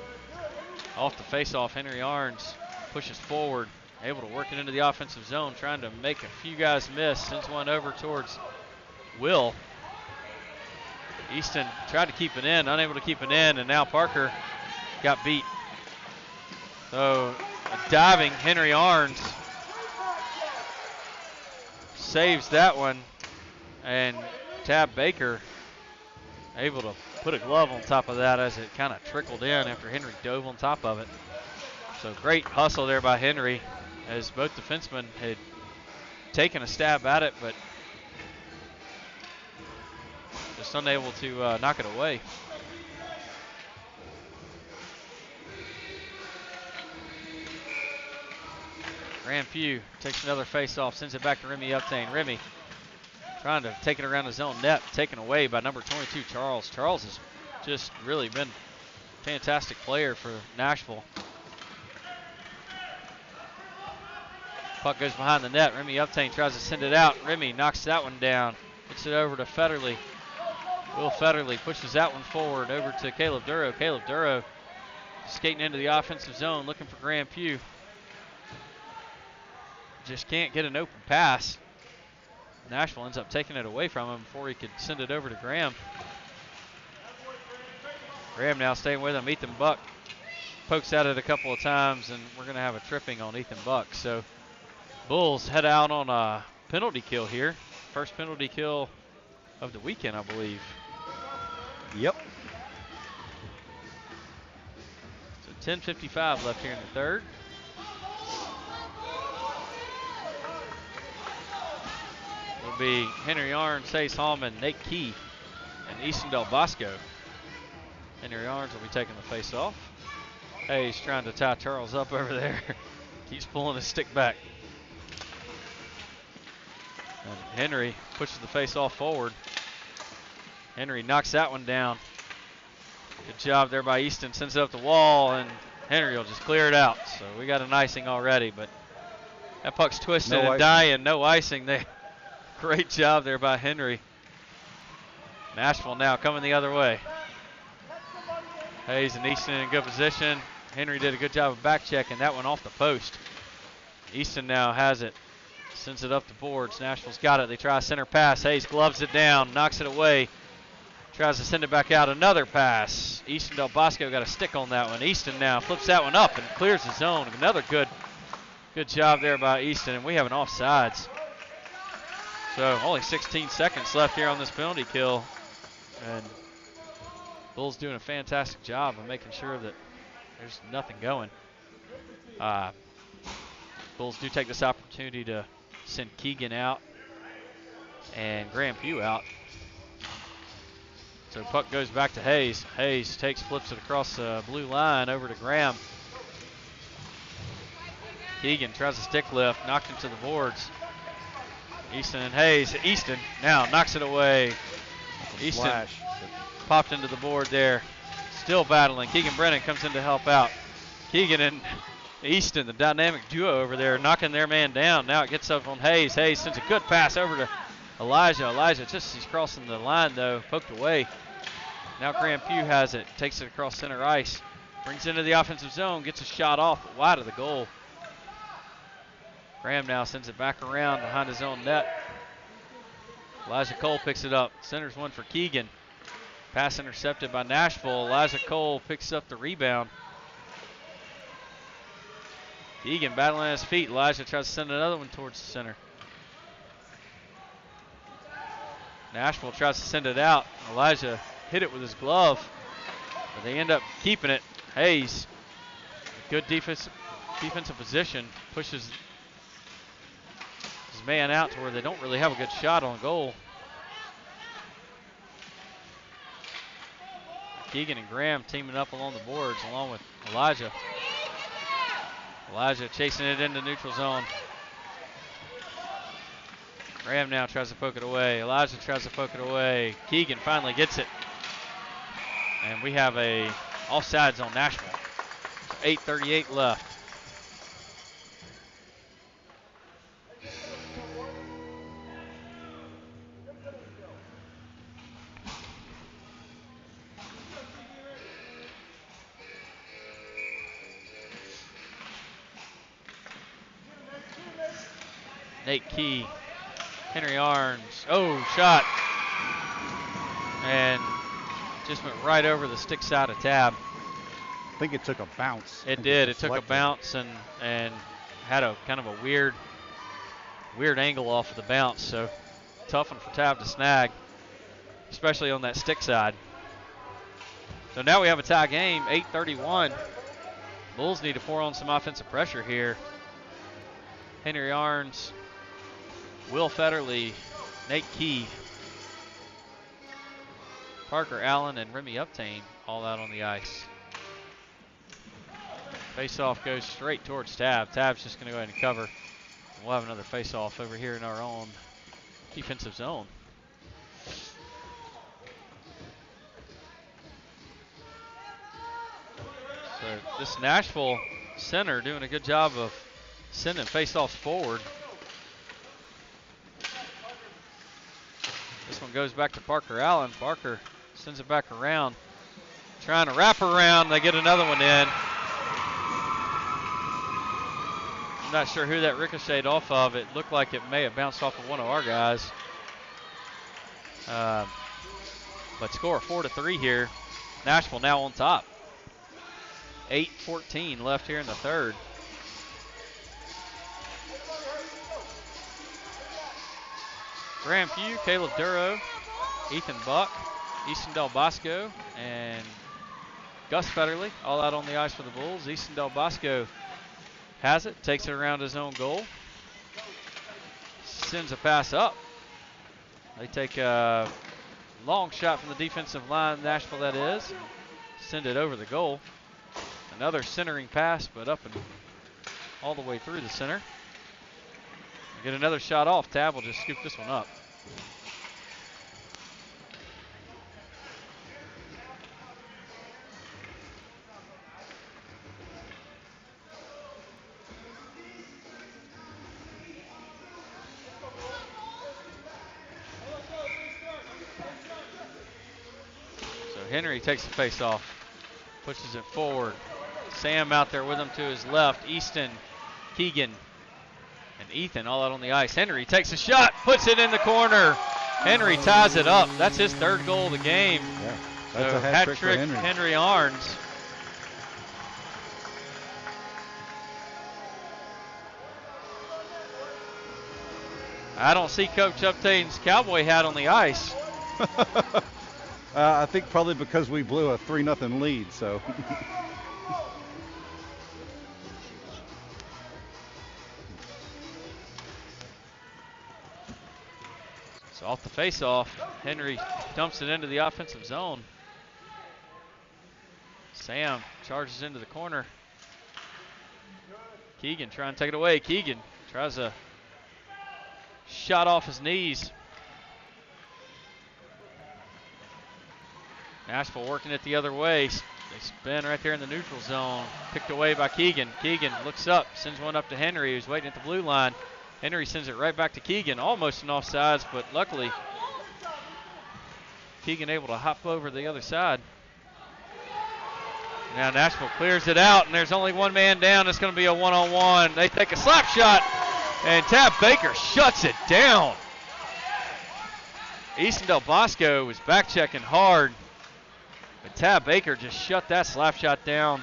Off the faceoff, Henry Arns pushes forward, able to work it into the offensive zone, trying to make a few guys miss. Sends one over towards Will. Easton tried to keep it in, unable to keep it in, and now Parker got beat. So a diving Henry Arns saves that one, and Tab Baker able to put a glove on top of that as it kind of trickled in after Henry dove on top of it. So great hustle there by Henry as both defensemen had taken a stab at it, but just unable to knock it away. Graham Pugh takes another face-off, sends it back to Remy Uptain. Remy trying to take it around his own net, taken away by number 22, Charles. Charles has just really been a fantastic player for Nashville. Puck goes behind the net. Remy Uptain tries to send it out. Remy knocks that one down. Gets it over to Federley. Will Federley pushes that one forward over to Caleb Duro. Caleb Duro skating into the offensive zone, looking for Graham Pugh. Just can't get an open pass. Nashville ends up taking it away from him before he could send it over to Graham. Graham now staying with him. Ethan Buck pokes at it a couple of times, and we're going to have a tripping on Ethan Buck. So Bulls head out on a penalty kill here. First penalty kill of the weekend, I believe. Yep. So 10:55 left here in the third. It'll be Henry Arns, Hayes Hallman, Nate Key, and Easton Del Bosco. Henry Arns will be taking the face off. Hayes trying to tie Charles up over there. Keeps pulling his stick back. And Henry pushes the face off forward. Henry knocks that one down. Good job there by Easton. Sends it up the wall, and Henry will just clear it out. So we got an icing already, but that puck's twisted and dying. No icing there. Great job there by Henry. Nashville now coming the other way. Hayes and Easton in good position. Henry did a good job of back checking that one off the post. Easton now has it. Sends it up the boards. Nashville's got it. They try a center pass. Hayes gloves it down, knocks it away. Tries to send it back out. Another pass. Easton Del Bosco got a stick on that one. Easton now flips that one up and clears the zone. Another good job there by Easton, and we have an offsides. So only 16 seconds left here on this penalty kill, and Bulls doing a fantastic job of making sure that there's nothing going. Bulls do take this opportunity to send Keegan out and Graham Pugh out. So puck goes back to Hayes. Hayes flips it across the blue line over to Graham. Keegan tries a stick lift, knocked him to the boards. Easton and Hayes. Easton now knocks it away. Easton popped into the board there. Still battling. Keegan Brennan comes in to help out. Keegan and Easton, the dynamic duo over there, knocking their man down. Now it gets up on Hayes. Hayes sends a good pass over to Elijah. Elijah, just as he's crossing the line, though, poked away. Now Graham Pugh has it. Takes it across center ice. Brings it into the offensive zone. Gets a shot off, but wide of the goal. Graham now sends it back around behind his own net. Elijah Cole picks it up. Centers one for Keegan. Pass intercepted by Nashville. Elijah Cole picks up the rebound. Keegan battling on his feet. Elijah tries to send another one towards the center. Nashville tries to send it out. Elijah hit it with his glove. But they end up keeping it. Hayes, good defensive position, pushes his man out to where they don't really have a good shot on goal. Keegan and Graham teaming up along the boards along with Elijah. Elijah chasing it into neutral zone. Graham now tries to poke it away. Elijah tries to poke it away. Keegan finally gets it. And we have a offsides on Nashville. 8:38 left. Nate Key, Henry Arns. Oh, shot. And just went right over the stick side of Tab. I think it took a bounce. It did. It took a bounce and had a kind of a weird angle off of the bounce. So tough one for Tab to snag, especially on that stick side. So now we have a tie game, 8:31. Bulls need to pour on some offensive pressure here. Henry Arns, Will Federley, Nate Key, Parker Allen, and Remy Uptain all out on the ice. Face-off goes straight towards Tab. Tab's just going to go ahead and cover. We'll have another face-off over here in our own defensive zone. So this Nashville center doing a good job of sending face-offs forward. This one goes back to Parker Allen. Parker sends it back around. Trying to wrap around. They get another one in. I'm not sure who that ricocheted off of. It looked like it may have bounced off of one of our guys. But score 4-3 here. Nashville now on top. 8:14 left here in the third. Graham Pugh, Caleb Duro, Ethan Buck, Easton Del Bosco, and Gus Federley all out on the ice for the Bulls. Easton Del Bosco has it, takes it around his own goal, sends a pass up. They take a long shot from the defensive line, Nashville that is, send it over the goal. Another centering pass, but up and all the way through the center. Get another shot off. Tab will just scoop this one up. So Henry takes the face off, pushes it forward. Sam out there with him to his left. Easton, Keegan, and Ethan all out on the ice. Henry takes a shot, puts it in the corner. Henry ties it up. That's his third goal of the game. Yeah, that's a hat trick for Henry. Henry Arns. I don't see Coach Uptain's cowboy hat on the ice. I think probably because we blew a 3-0 lead, so. So off the face-off, Henry dumps it into the offensive zone. Sam charges into the corner. Keegan trying to take it away. Keegan tries a shot off his knees. Nashville working it the other way. They spin right there in the neutral zone. Picked away by Keegan. Keegan looks up, sends one up to Henry, who's waiting at the blue line. Henry sends it right back to Keegan, almost an offsides, but luckily Keegan able to hop over the other side. Now Nashville clears it out, and there's only one man down. It's going to be a one-on-one. They take a slap shot, and Tab Baker shuts it down. Easton Del Bosco was back checking hard, but Tab Baker just shut that slap shot down.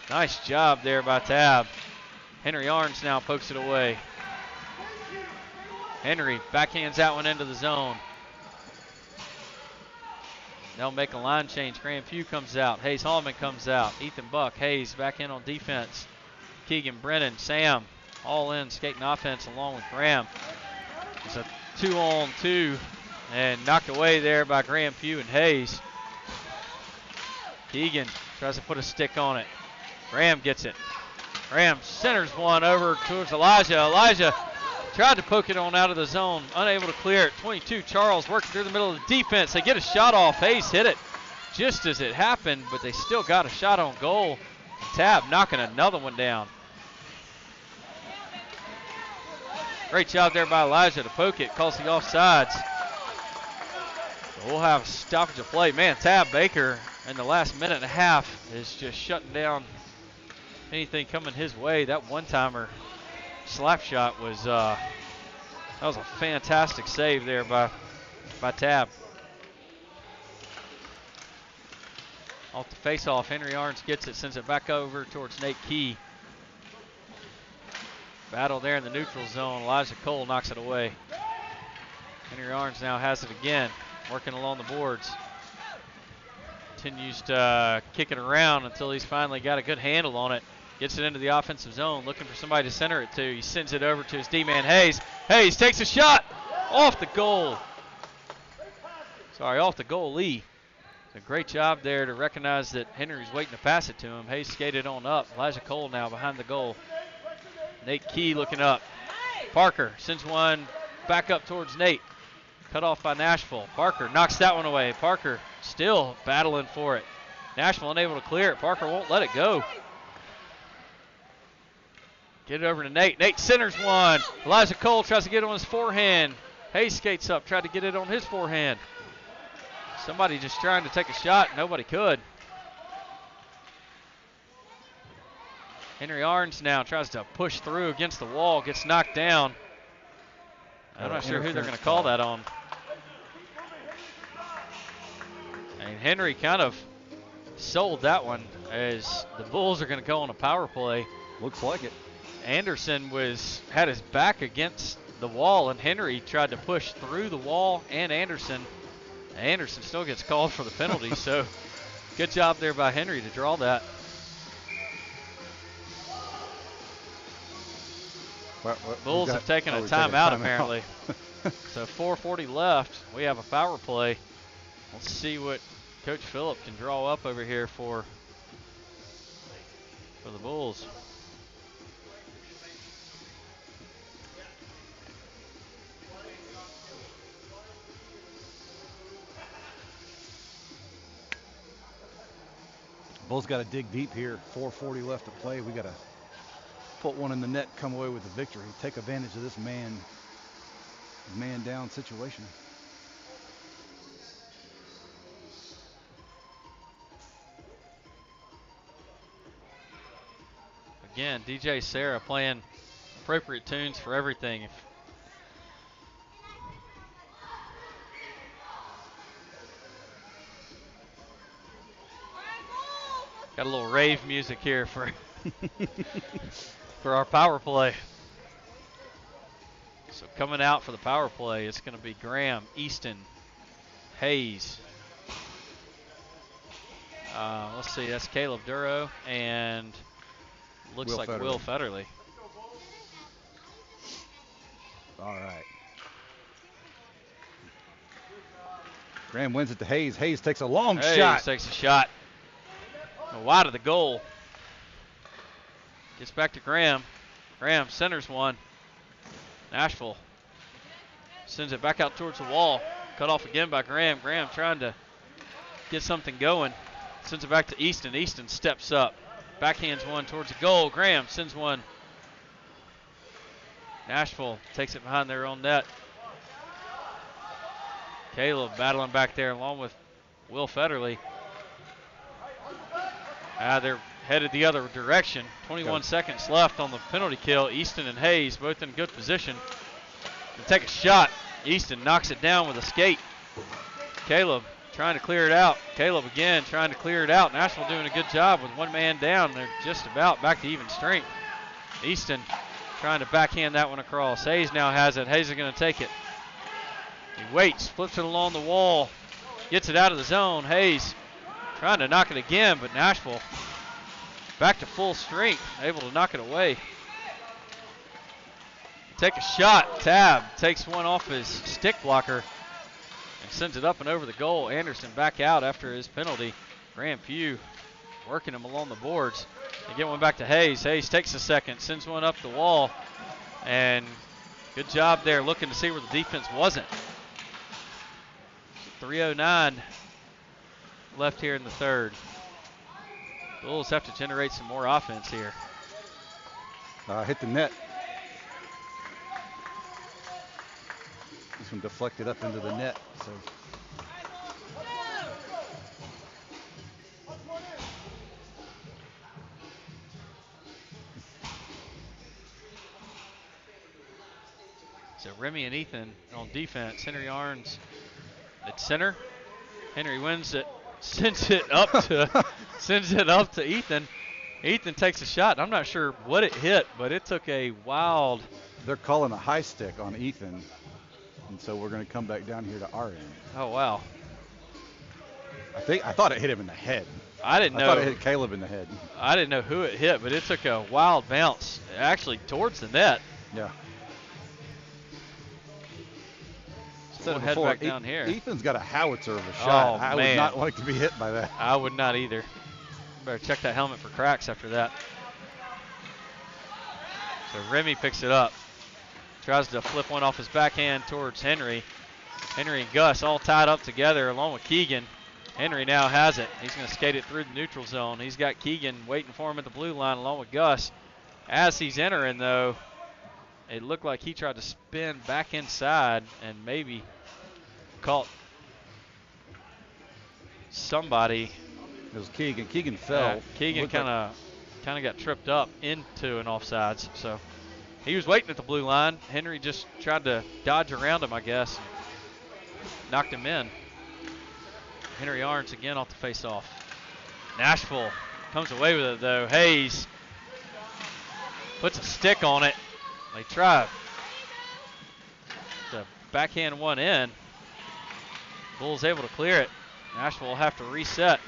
Nice job there by Tab. Henry Arns now pokes it away. Henry backhands that one into the zone. They'll make a line change. Graham Pugh comes out. Hayes Hallman comes out. Ethan Buck. Hayes back in on defense. Keegan Brennan. Sam all in skating offense along with Graham. It's a 2-on-2 and knocked away there by Graham Pugh and Hayes. Keegan tries to put a stick on it. Graham gets it. Graham centers one over towards Elijah. Elijah tried to poke it on out of the zone, unable to clear it. 22, Charles working through the middle of the defense. They get a shot off. Hayes hit it just as it happened, but they still got a shot on goal. Tab knocking another one down. Great job there by Elijah to poke it. Calls the offsides. So we'll have stoppage of play. Man, Tab Baker in the last minute and a half is just shutting down anything coming his way. That one-timer slap shot was that was a fantastic save there by Tab. Off the face-off, Henry Arns gets it, sends it back over towards Nate Key. Battle there in the neutral zone. Elijah Cole knocks it away. Henry Arns now has it again, working along the boards. Continues to kick it around until he's finally got a good handle on it. Gets it into the offensive zone, looking for somebody to center it to. He sends it over to his D-man, Hayes. Hayes takes a shot off the goal. Off the goalie. It's a great job there to recognize that Henry's waiting to pass it to him. Hayes skated on up. Elijah Cole now behind the goal. Nate Key looking up. Parker sends one back up towards Nate. Cut off by Nashville. Parker knocks that one away. Parker still battling for it. Nashville unable to clear it. Parker won't let it go. Get it over to Nate. Nate centers one. Elijah Cole tries to get it on his forehand. Hayes skates up, tried to get it on his forehand. Somebody just trying to take a shot. Nobody could. Henry Arns now tries to push through against the wall. Gets knocked down. I'm not sure who they're going to call that on. And Henry kind of sold that one as the Bulls are going to go on a power play. Looks like it. Anderson had his back against the wall, and Henry tried to push through the wall and Anderson. Anderson still gets called for the penalty, so good job there by Henry to draw that. Bulls have taken a timeout apparently. So 4:40 left. We have a power play. Let's see what Coach Phillip can draw up over here for the Bulls. Bulls got to dig deep here. 4:40 left to play. We got to put one in the net, come away with the victory. Take advantage of this man down situation. Again, DJ Sarah playing appropriate tunes for everything. Got a little rave music here for our power play. So coming out for the power play, it's going to be Graham, Easton, Hayes. Let's see, that's Caleb Duro and looks like Will Federley. All right. Graham wins it to Hayes. Hayes takes a long shot. Hayes takes a shot. Wide of the goal. Gets back to Graham. Graham centers one. Nashville sends it back out towards the wall. Cut off again by Graham. Graham trying to get something going. Sends it back to Easton. Easton steps up. Backhands one towards the goal. Graham sends one. Nashville takes it behind their own net. Caleb battling back there along with Will Federley. They're headed the other direction. 21 seconds left on the penalty kill. Easton and Hayes both in good position to take a shot. Easton knocks it down with a skate. Caleb trying to clear it out. Caleb again trying to clear it out. Nashville doing a good job with one man down. They're just about back to even strength. Easton trying to backhand that one across. Hayes now has it. Hayes is going to take it. He waits, flips it along the wall. gets it out of the zone. Hayes trying to knock it again, but Nashville back to full strength, able to knock it away. Take a shot. Tab takes one off his stick blocker and sends it up and over the goal. Anderson back out after his penalty. Graham Pugh working him along the boards. They get one back to Hayes. Hayes takes a second, sends one up the wall, and good job there looking to see where the defense wasn't. 3:09 left here in the third. Bulls have to generate some more offense here. Hit the net. This one deflected up into the net. So Remy and Ethan on defense. Henry Arns at center. Henry wins it, sends it up to Ethan. Ethan takes a shot. I'm not sure what it hit, but it took a wild. They're calling a high stick on Ethan, and so we're going to come back down here to our end. Oh wow! I thought it hit him in the head. I didn't know. I thought it hit Caleb in the head. I didn't know who it hit, but it took a wild bounce, actually towards the net. Yeah. Instead of head back down here. Ethan's got a howitzer of a shot. Oh, I would not like to be hit by that. I would not either. Better check that helmet for cracks after that. So Remy picks it up. Tries to flip one off his backhand towards Henry. Henry and Gus all tied up together along with Keegan. Henry now has it. He's going to skate it through the neutral zone. He's got Keegan waiting for him at the blue line along with Gus. As he's entering, though, it looked like he tried to spin back inside and maybe caught somebody. It was Keegan. Keegan fell. Yeah, Keegan kind of got tripped up into an offsides. So he was waiting at the blue line. Henry just tried to dodge around him, I guess. Knocked him in. Henry Arns again off the face-off. Nashville comes away with it, though. Hayes puts a stick on it. They try to backhand one in. Bulls able to clear it. Nashville will have to reset.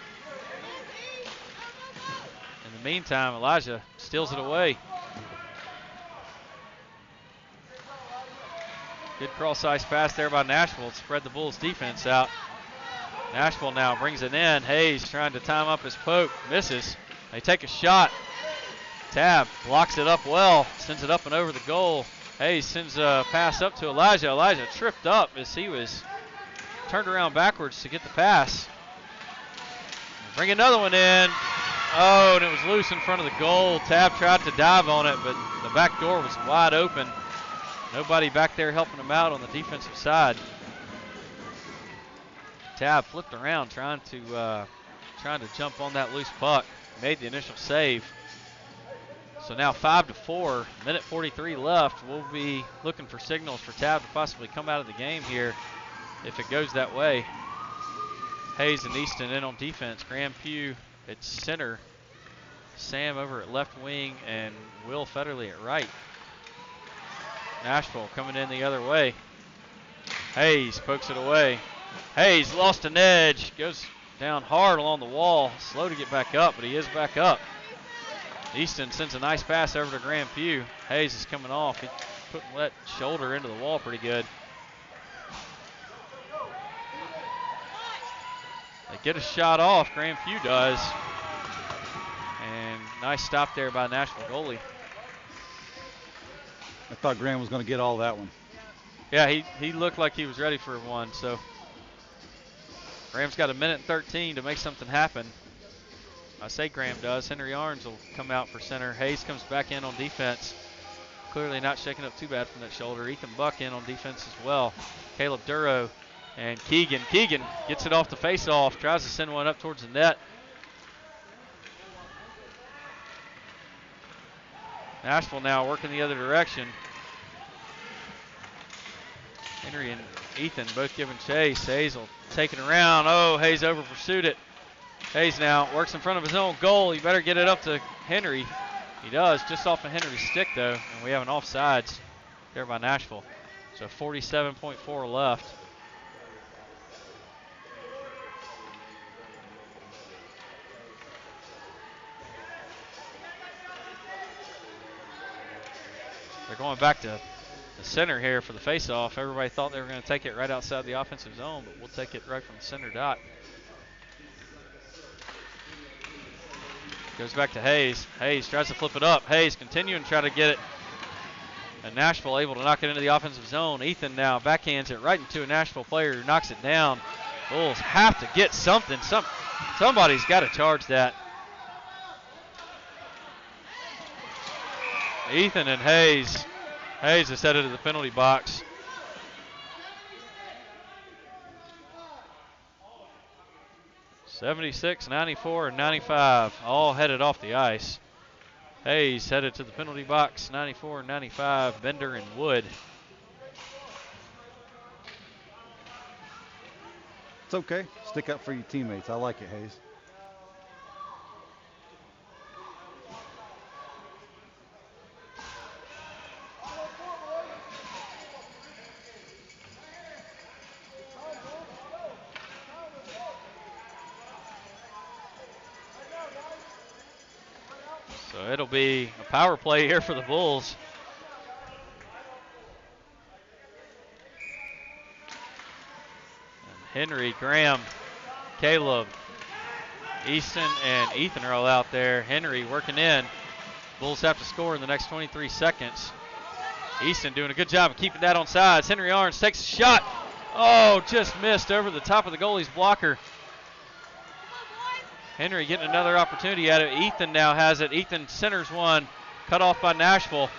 In the meantime, Elijah steals it away. Good cross-ice pass there by Nashville to spread the Bulls defense out. Nashville now brings it in. Hayes trying to time up his poke. Misses. They take a shot. Tab blocks it up well. Sends it up and over the goal. Hayes sends a pass up to Elijah. Elijah tripped up as he was turned around backwards to get the pass. Bring another one in. Oh, and it was loose in front of the goal. Tab tried to dive on it, but the back door was wide open. Nobody back there helping him out on the defensive side. Tab flipped around trying to jump on that loose puck. Made the initial save. So now 5-4, minute 43 left. We'll be looking for signals for Tab to possibly come out of the game here if it goes that way. Hayes and Easton in on defense. Graham Pugh at center. Sam over at left wing and Will Federley at right. Nashville coming in the other way. Hayes pokes it away. Hayes lost an edge. Goes down hard along the wall. Slow to get back up, but he is back up. Easton sends a nice pass over to Graham Pugh. Hayes is coming off. He put that shoulder into the wall pretty good. They get a shot off. Graham Pugh does. And nice stop there by Nashville goalie. I thought Graham was going to get all that one. Yeah, he looked like he was ready for one. So Graham's got a minute and 13 to make something happen. I say Graham does. Henry Arns will come out for center. Hayes comes back in on defense. Clearly not shaking up too bad from that shoulder. Ethan Buck in on defense as well. Caleb Duro and Keegan. Keegan gets it off the face-off. Tries to send one up towards the net. Nashville now working the other direction. Henry and Ethan both giving chase. Hayes will take it around. Oh, Hayes over pursued it. Hayes now works in front of his own goal. He better get it up to Henry. He does, just off of Henry's stick though. And we have an offsides there by Nashville. So 47.4 left. going back to the center here for the faceoff. Everybody thought they were going to take it right outside the offensive zone, but we'll take it right from the center dot. Goes back to Hayes. Hayes tries to flip it up. Hayes continuing to try to get it. And Nashville able to knock it into the offensive zone. Ethan now backhands it right into a Nashville player who knocks it down. Bulls have to get something. Somebody's got to charge that. Ethan and Hayes. Hayes is headed to the penalty box. $76, $94, and $95 all headed off the ice. Hayes headed to the penalty box, $94 and $95, Bender and Wood. It's okay. Stick up for your teammates. I like it, Hayes. So it'll be a power play here for the Bulls. And Henry, Graham, Caleb, Easton, and Ethan are all out there. Henry working in. Bulls have to score in the next 23 seconds. Easton doing a good job of keeping that on sides. Henry Arns takes a shot. Oh, just missed over the top of the goalie's blocker. Henry getting another opportunity at it. Ethan now has it. Ethan centers one. Cut off by Nashville.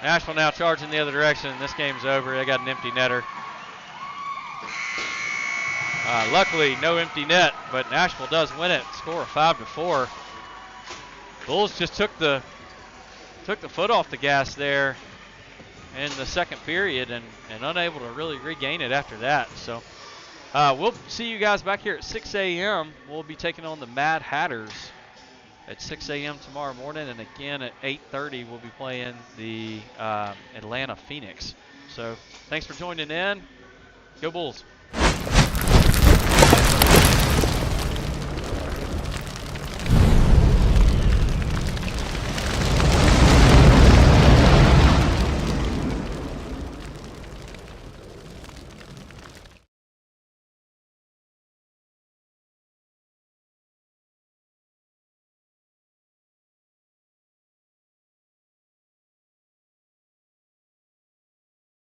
Nashville now charging the other direction. This game's over. They got an empty netter. Luckily, no empty net, but Nashville does win it. Score of 5-4. Bulls just took the foot off the gas there in the second period and unable to really regain it after that. So we'll see you guys back here at 6 a.m. We'll be taking on the Mad Hatters at 6 a.m. tomorrow morning, and again at 8:30 we'll be playing the Atlanta Phoenix. So thanks for joining in. Go Bulls.